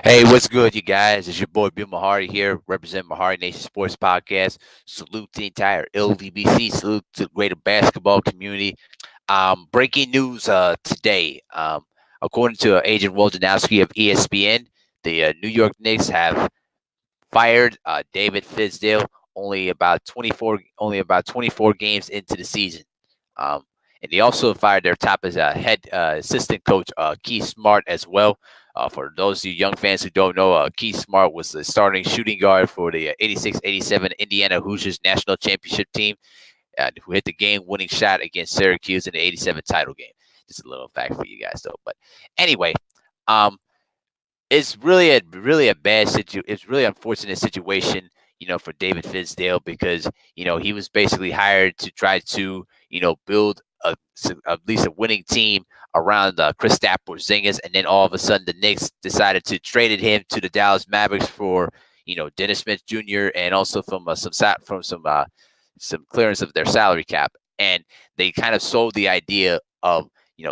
Hey, what's good, you guys? It's your boy Bill Mahari here, representing Mahari Nation Sports Podcast. Salute to the entire LDBC. Salute to the greater basketball community. Breaking news today. According to Adrian Wojnarowski of ESPN, the New York Knicks have fired David Fizdale only about 24 games into the season. Um, and they also fired their top as a head assistant coach, Keith Smart, as well. For those of you young fans who don't know, Keith Smart was the starting shooting guard for the 86-87 Indiana Hoosiers national championship team, who hit the game-winning shot against Syracuse in the 87 title game. Just a little fact for you guys, though. But anyway, um, it's really a bad situation. It's really unfortunate situation, for David Fizdale because he was basically hired to try to build at least a winning team around Kristaps Porzingis, and then all of a sudden the Knicks decided to traded him to the Dallas Mavericks for Dennis Smith Jr. and also from some clearance of their salary cap, and they kind of sold the idea of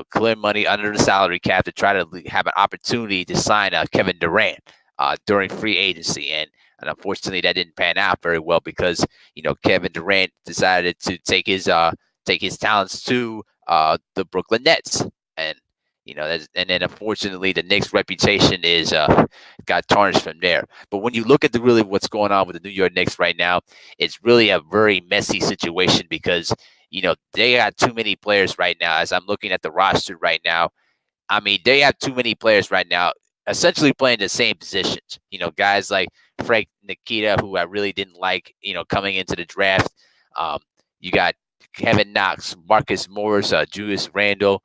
clear money under the salary cap to try to have an opportunity to sign Kevin Durant during free agency. And unfortunately, that didn't pan out very well because, Kevin Durant decided to take his talents to the Brooklyn Nets. And, and then unfortunately, the Knicks' reputation is got tarnished from there. But when you look at really what's going on with the New York Knicks right now, it's really a very messy situation because they got too many players right now. As I'm looking at the roster right now, I mean, they have too many players right now, essentially playing the same positions. Guys like Frank Nikita, who I really didn't like, coming into the draft. You got Kevin Knox, Marcus Morris, Julius Randle,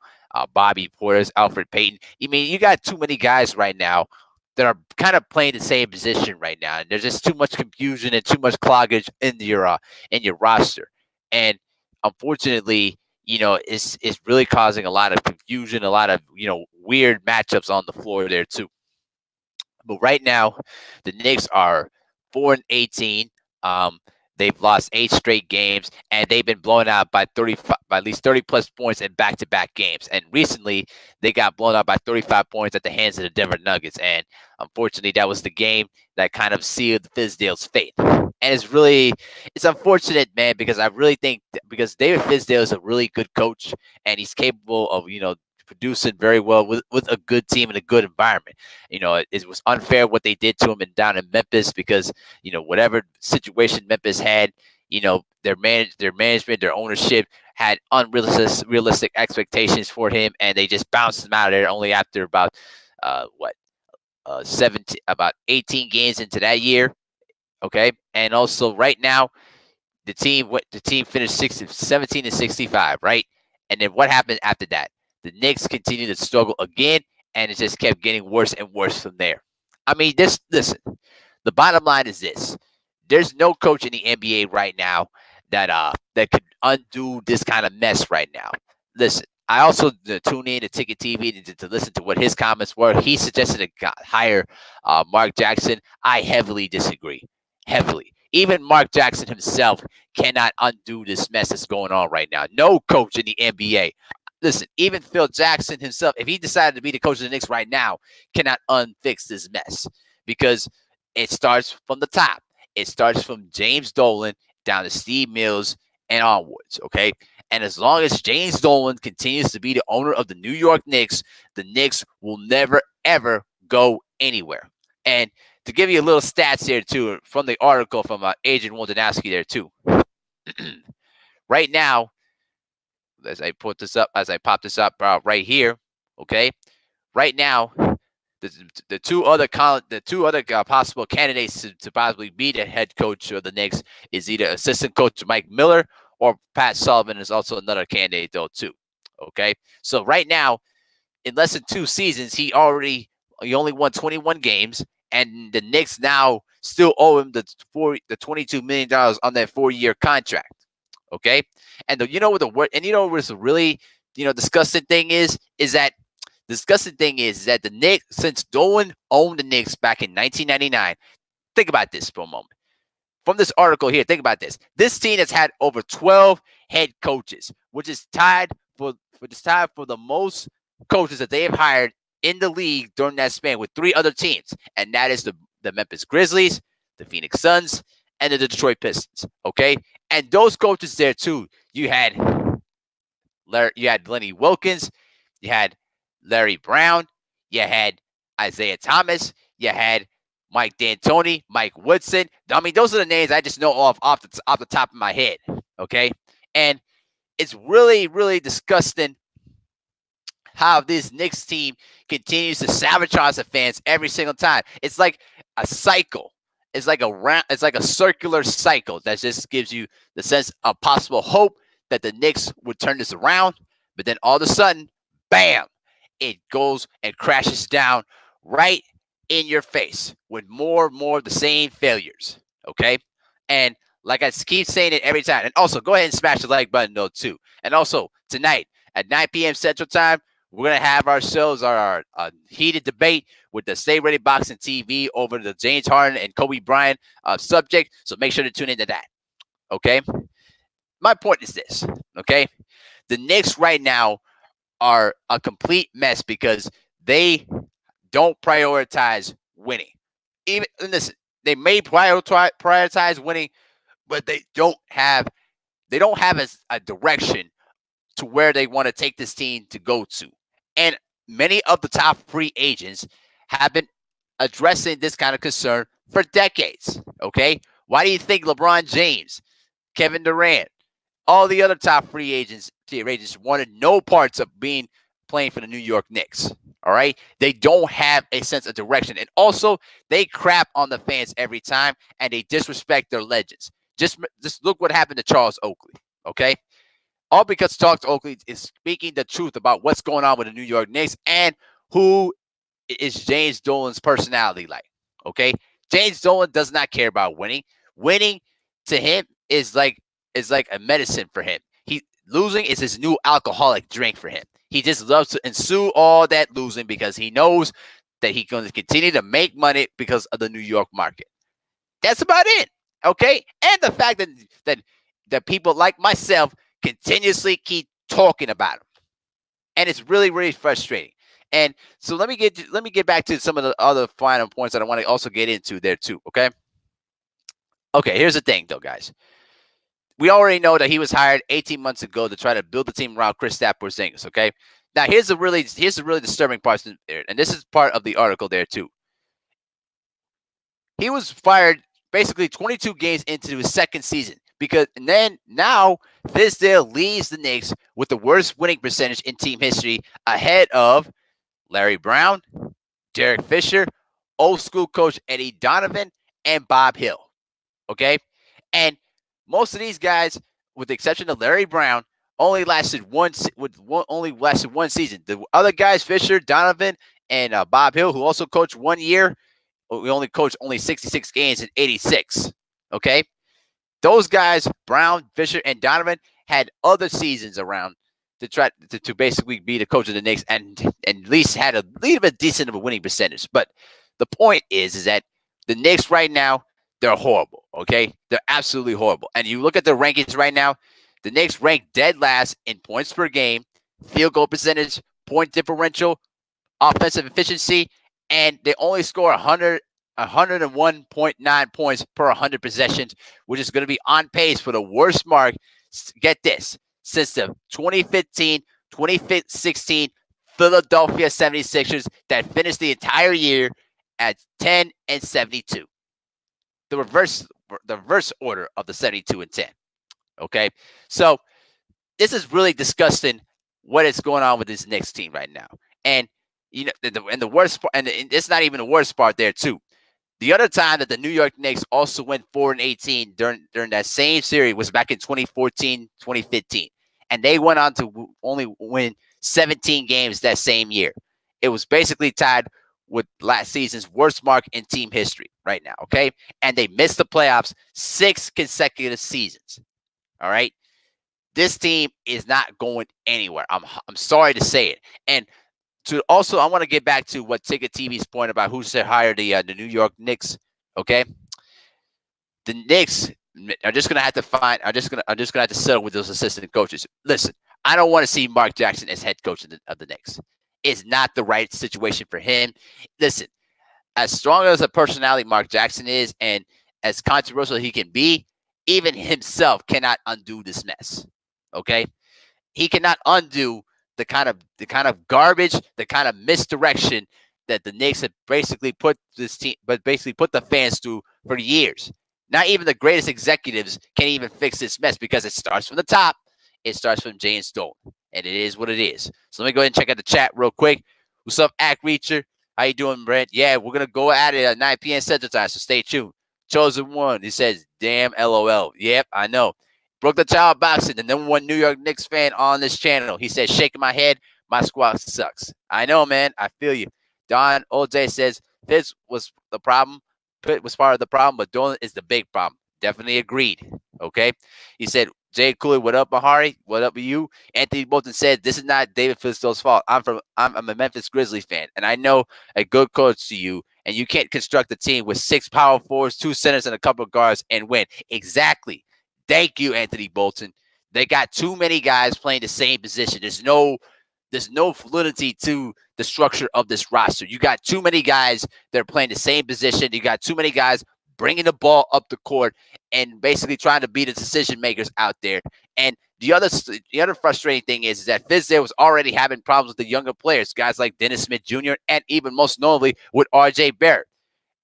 Bobby Portis, Alfred Payton. I mean, you got too many guys right now that are kind of playing the same position right now, and there's just too much confusion and too much cloggage in your roster. And unfortunately, it's really causing a lot of confusion, a lot of weird matchups on the floor there too. But right now, the Knicks are 4-18. They've lost 8 straight games, and they've been blown out by at least 30 plus points in back-to-back games. And recently, they got blown out by 35 points at the hands of the Denver Nuggets. And unfortunately, that was the game that kind of sealed Fizdale's fate. And it's unfortunate, man, because I really think because David Fizdale is a really good coach, and he's capable of producing very well with a good team and a good environment. It was unfair what they did to him down in Memphis because whatever situation Memphis had, their management, their ownership had unrealistic expectations for him, and they just bounced him out of there only after about 18 games into that year. Okay, and also right now the team finished 17-65, right? And then what happened after that? The Knicks continued to struggle again, and it just kept getting worse and worse from there. I mean, listen, the bottom line is this. There's no coach in the NBA right now that could undo this kind of mess right now. Listen, I also tune in to Ticket TV to listen to what his comments were. He suggested to hire Mark Jackson. I heavily disagree. Heavily. Even Mark Jackson himself cannot undo this mess that's going on right now. No coach in the NBA. Listen, even Phil Jackson himself, if he decided to be the coach of the Knicks right now, cannot unfix this mess because it starts from the top. It starts from James Dolan down to Steve Mills and onwards, okay? And as long as James Dolan continues to be the owner of the New York Knicks, the Knicks will never, ever go anywhere. And to give you a little stats here, too, from the article from Adrian Wojnarowski there, too. Right now, as I pop this up right here, okay? Right now, the two other possible candidates to possibly be the head coach of the Knicks is either assistant coach Mike Miller or Pat Sullivan is also another candidate though too. Okay, so right now, in less than 2 seasons, he only won 21 games, and the Knicks now still owe him the $22 million on that 4-year contract. Okay, and what's a really disgusting thing is that the Knicks, since Dolan owned the Knicks back in 1999, think about this for a moment. From this article here, think about this. This team has had over 12 head coaches, which is tied for the most coaches that they have hired in the league during that span with 3 other teams, and that is the Memphis Grizzlies, the Phoenix Suns, and the Detroit Pistons. Okay, and those coaches there too. You had Lenny Wilkins, you had Larry Brown, you had Isaiah Thomas, you had Mike D'Antoni, Mike Woodson. I mean, those are the names I just know off the top of my head. Okay, and it's really, really disgusting how this Knicks team continues to sabotage the fans every single time. It's like a cycle. It's like a circular cycle that just gives you the sense of possible hope that the Knicks would turn this around, but then all of a sudden, bam, it goes and crashes down right in your face with more and more of the same failures. Okay, and like I keep saying it every time. And also, go ahead and smash the like button though too. And also tonight at 9 p.m. Central Time, we're going to have ourselves our heated debate with the Stay Ready Boxing TV over the James Harden and Kobe Bryant subject. So make sure to tune into that. Okay? My point is this. Okay? The Knicks right now are a complete mess because they don't prioritize winning. Even listen, they may prioritize winning, but they don't have a direction to where they want to take this team to go to. And many of the top free agents have been addressing this kind of concern for decades. Okay? Why do you think LeBron James, Kevin Durant, all the other top free agents wanted no parts of playing for the New York Knicks? All right? They don't have a sense of direction. And also, they crap on the fans every time, and they disrespect their legends. Just look what happened to Charles Oakley. Okay? All because Charles Oakley is speaking the truth about what's going on with the New York Knicks and who is James Dolan's personality like. Okay? James Dolan does not care about winning. Winning to him is like a medicine for him. Losing is his new alcoholic drink for him. He just loves to ensue all that losing because he knows that he's going to continue to make money because of the New York market. That's about it. Okay? And the fact that people like myself continuously keep talking about him. And it's really, really frustrating. And so let me get back to some of the other final points that I want to also get into there too. Okay. Okay. Here's the thing though, guys. We already know that he was hired 18 months ago to try to build the team around Kristaps Porzingis. Okay. Now here's the really disturbing part, and this is part of the article there too. He was fired basically 22 games into his second season now Fizdale leads the Knicks with the worst winning percentage in team history, ahead of Larry Brown, Derek Fisher, old school coach Eddie Donovan, and Bob Hill. Okay, and most of these guys, with the exception of Larry Brown, only lasted one season. The other guys, Fisher, Donovan, and Bob Hill, who also coached 1 year, we only coached 66 games in 86. Okay. Those guys, Brown, Fisher, and Donovan, had other seasons around to try to basically be the coach of the Knicks and at least had a little bit decent of a winning percentage. But the point is that the Knicks right now, they're horrible, okay? They're absolutely horrible. And you look at the rankings right now, the Knicks rank dead last in points per game, field goal percentage, point differential, offensive efficiency, and they only score 101.9 points per 100 possessions, which is going to be on pace for the worst mark, get this, since the 2015-2016 Philadelphia 76ers that finished the entire year at 10-72. The reverse order of the 72-10. Okay? So this is really disgusting what is going on with this Knicks team right now. And you know, the worst part, and it's not even the worst part there too. The other time that the New York Knicks also went 4-18 during that same series was back in 2014-2015. And they went on to only win 17 games that same year. It was basically tied with last season's worst mark in team history right now, okay? And they missed the playoffs 6 consecutive seasons, all right? This team is not going anywhere. I'm sorry to say it. And I want to get back to what Ticket TV's point about who should hire the New York Knicks. Okay, the Knicks are just gonna have to settle with those assistant coaches. Listen, I don't want to see Mark Jackson as head coach of the Knicks. is not the right situation for him. Listen, as strong as a personality Mark Jackson is, and as controversial he can be, even himself cannot undo this mess. Okay, he cannot undo the kind of garbage, the kind of misdirection that the Knicks have basically put this team, but basically put the fans through for years. Not even the greatest executives can even fix this mess because it starts from the top. It starts from James Dolan, and it is what it is. So let me go ahead and check out the chat real quick. What's up, Act Reacher? How you doing, Brent? Yeah, we're gonna go at it at 9 p.m. Central Time, so stay tuned. Chosen One, he says, "Damn, LOL." Yep, I know. Brooklyn Child Boxing, the #1 New York Knicks fan on this channel. He says, shaking my head, my squad sucks. I know, man. I feel you. Don OJ says, Fitz was the problem. Pitt was part of the problem, but Dolan is the big problem. Definitely agreed. Okay. He said, Jay Cooley, what up, Mahari? What up with you? Anthony Bolton said, this is not David Fizdale's fault. I'm a Memphis Grizzlies fan, and I know a good coach to you, and you can't construct a team with 6 power forwards, 2 centers, and a couple of guards and win. Exactly. Thank you, Anthony Bolton. They got too many guys playing the same position. There's no validity to the structure of this roster. You got too many guys that are playing the same position. You got too many guys bringing the ball up the court and basically trying to be the decision makers out there. And the other frustrating thing is that Fizdale was already having problems with the younger players, guys like Dennis Smith Jr. and even most notably with R.J. Barrett.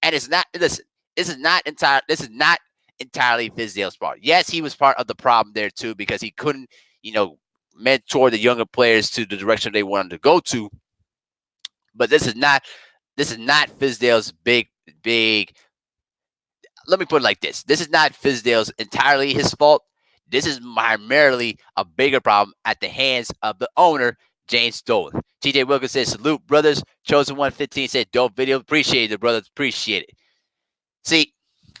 And it's not. Listen, this is not entirely Fizdale's part. Yes, he was part of the problem there too because he couldn't, mentor the younger players to the direction they wanted to go to. But this is not Fizdale's big. Let me put it like this: this is not Fizdale's entirely his fault. This is primarily a bigger problem at the hands of the owner, James Dolan. TJ Wilkins says, salute, brothers. Chosen 115 said, dope video. Appreciate it, brothers. Appreciate it. See,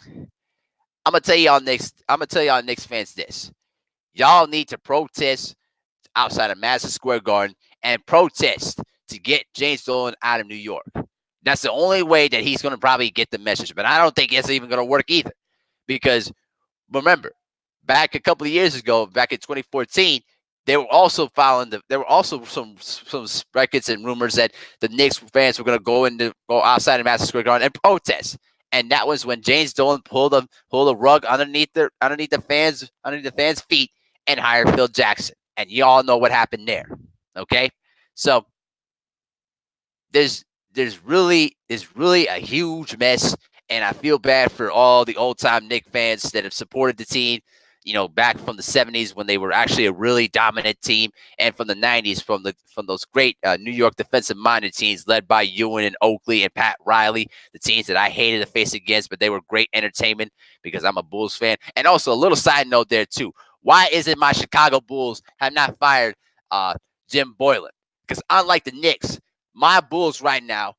I'm gonna tell y'all Knicks fans this. Y'all need to protest outside of Madison Square Garden and protest to get James Dolan out of New York. That's the only way that he's going to probably get the message. But I don't think it's even going to work either. Because remember, back a couple of years ago, back in 2014, there were also some records and rumors that the Knicks fans were going to go outside of Madison Square Garden and protest. And that was when James Dolan pulled a rug underneath the fans' feet and hired Phil Jackson. And you all know what happened there. Okay? So there's really a huge mess, and I feel bad for all the old-time Knicks fans that have supported the team, back from the 70s when they were actually a really dominant team, and from the 90s from those great New York defensive-minded teams led by Ewing and Oakley and Pat Riley, the teams that I hated to face against, but they were great entertainment because I'm a Bulls fan. And also a little side note there too. Why is it my Chicago Bulls have not fired Jim Boylan? Because unlike the Knicks, my Bulls right now,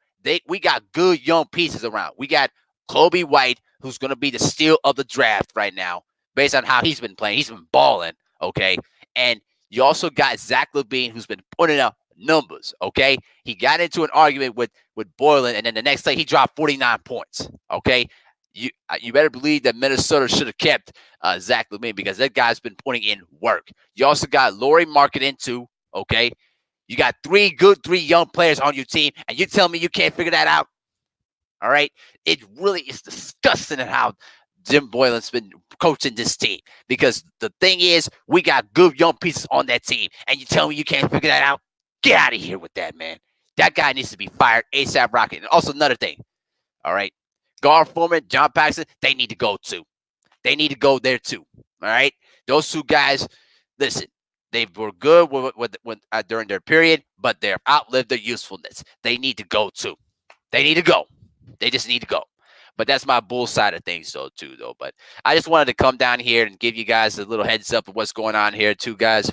we got good young pieces around. We got Kobe White, who's going to be the steal of the draft right now, based on how he's been playing. He's been balling, okay? And you also got Zach LaVine, who's been putting up numbers, okay? He got into an argument with Boylan, and then the next day he dropped 49 points, okay? You better believe that Minnesota should have kept Zach LaVine because that guy's been putting in work. You also got Lauri Markkanen too, okay? You got three young players on your team, and you tell me you can't figure that out? All right? It really is disgusting at how Jim Boylan's been coaching this team because the thing is, we got good young pieces on that team, and you tell me you can't figure that out? Get out of here with that, man. That guy needs to be fired ASAP Rocket. And also another thing, all right? Gar Forman, John Paxson, they need to go too. They need to go there too, all right? Those two guys, listen, they were good during their period, but they've outlived their usefulness. They need to go too. They need to go. They just need to go. But that's my Bull side of things, though. But I just wanted to come down here and give you guys a little heads up of what's going on here, too, guys.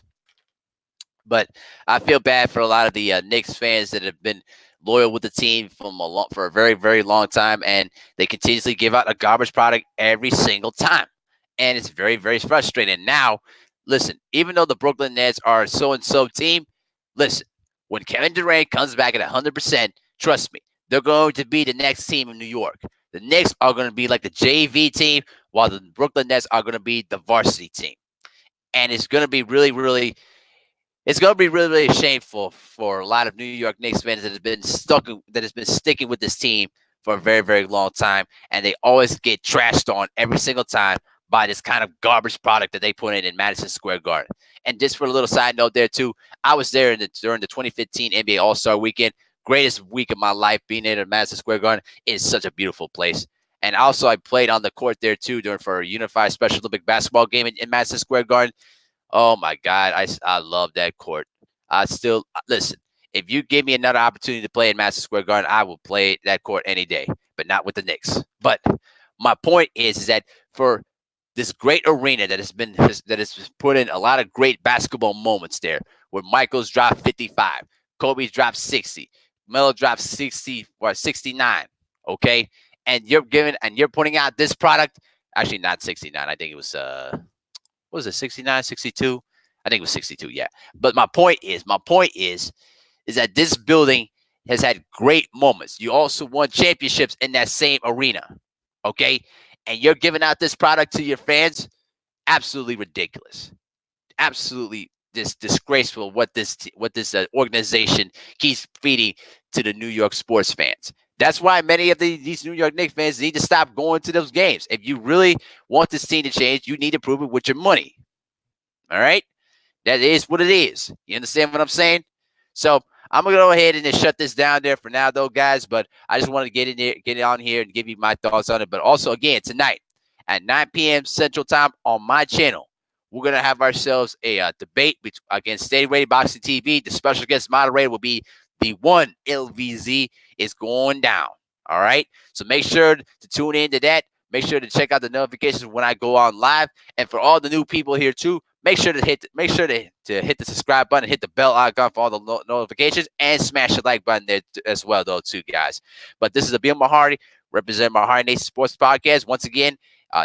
But I feel bad for a lot of the Knicks fans that have been loyal with the team for a very, very long time, and they continuously give out a garbage product every single time. And it's very, very frustrating. Now, listen, even though the Brooklyn Nets are a so-and-so team, listen, when Kevin Durant comes back at 100%, trust me, they're going to be the next team in New York. The Knicks are going to be like the JV team, while the Brooklyn Nets are going to be the varsity team. And it's going to be really, really it's going to be really, really shameful for a lot of New York Knicks fans that has been sticking with this team for a very, very long time, and they always get trashed on every single time by this kind of garbage product that they put in Madison Square Garden. And just for a little side note there too, I was there during the 2015 NBA All-Star Weekend. Greatest week of my life being there at Madison Square Garden. It is such a beautiful place. And also, I played on the court there too for a unified Special Olympic basketball game in Madison Square Garden. Oh my God, I love that court. I still listen. If you give me another opportunity to play in Madison Square Garden, I will play that court any day, but not with the Knicks. But my point is that for this great arena that has put in a lot of great basketball moments there, where Michael's dropped 55, Kobe's dropped 60, Melo dropped 60 or 69. Okay, and you're putting out this product. Actually, not 69. I think it was what was it, 69, 62? I think it was 62. Yeah. But my point is that this building has had great moments. You also won championships in that same arena. Okay, and you're giving out this product to your fans. Absolutely ridiculous. Absolutely disgraceful what this organization keeps feeding to the New York sports fans. That's why many of these New York Knicks fans need to stop going to those games. If you really want this team to change, you need to prove it with your money. All right? That is what it is. You understand what I'm saying? So I'm going to go ahead and just shut this down there for now, though, guys. But I just wanted to get on here and give you my thoughts on it. But also, again, tonight at 9 p.m. Central Time on my channel, we're going to have ourselves a debate against State Rated Boxing TV. The special guest moderator will be the one LVZ is going down. All right. So make sure to tune into that. Make sure to check out the notifications when I go on live. And for all the new people here too, make sure to hit the subscribe button, hit the bell icon for all the notifications, and smash the like button there as well, though, too, guys. But this is Abil Mahari, representing Mahari Nation Sports Podcast. Once again,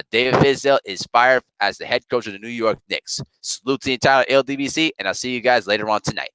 David Fizdale is fired as the head coach of the New York Knicks. Salute to the entire LDBC, and I'll see you guys later on tonight.